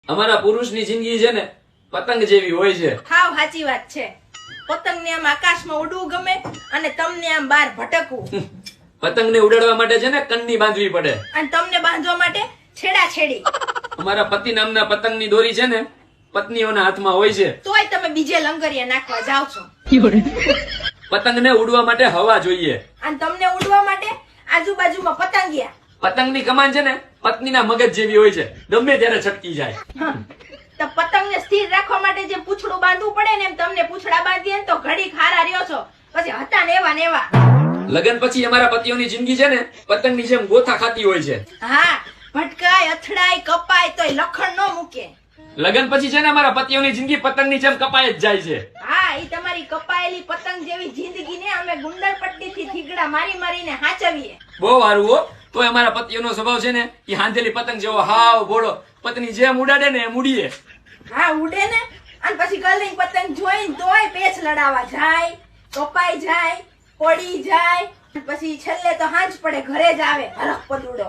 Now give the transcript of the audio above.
અમારા પુરુષની જિંદગી છે ને પતંગ જેવી હોય છે. હાવ સાચી વાત છે. પતંગને આમ આકાશમાં ઉડવું ગમે અને તમને આમ બહાર ભટકવું. પતંગને ઉડાડવા માટે છે ને કંની બાંધવી પડે અને તમને બાંધવા માટે છેડાછેડી. અમારા પતિ નામના પતંગની દોરી છે ને પત્નીઓના હાથમાં હોય છે. તોય તમે બીજે લંગરિયા નાખવા જાવ છો. પતંગને ઉડવા માટે હવા જોઈએ. અને તમને ઉડવા માટે આજુબાજુમાં પતંગિયા. પતંગની કમાન છે ને પત્નીના મગજ જેવી હોય છે, ગમે ત્યારે છટકી જાય. તો પતંગને સ્થિર રાખવા માટે જે પૂંછડું બાંધવું પડે ને એમ તમને પૂંછડા બાંધીએ ને તો ઘડી ખારા રહ્યો છો, પછી હતા ને એવા ને એવા. લગન પછી અમારા પતિઓની જિંદગી છે ને પતંગની જેમ ગોથા ખાતી હોય છે. હા, ભટકાય અથડાય કપાય તોય લખણ ન મૂકે. લગન પછી છે ને અમારા પતિઓની જિંદગી પતંગની જેમ કપાય જ જાય છે. હા, ઈ તમારી કપાયેલી પતંગ જેવી જિંદગીને અમે ગુંદર પટ્ટીથી થીગડા મારી મારીને હાચવીએ. બહુ સારું હો. તોય અમારા પતિઓનો સ્વભાવ છે ને એ હાંધેલી પતંગ જેવો હાવ ભોળો, પત્ની જેમ ઉડાડે ને એમ ઉડીએ. હા, ઉડે ને. અને પછી કલરિંગ પતંગ જોઈને તોય પેચ લડાવવા જાય, કપાઈ જાય, પડી જાય, પછી છેલ્લે તો હાંજ પડે ઘરે જ આવે હરખ પદુડો.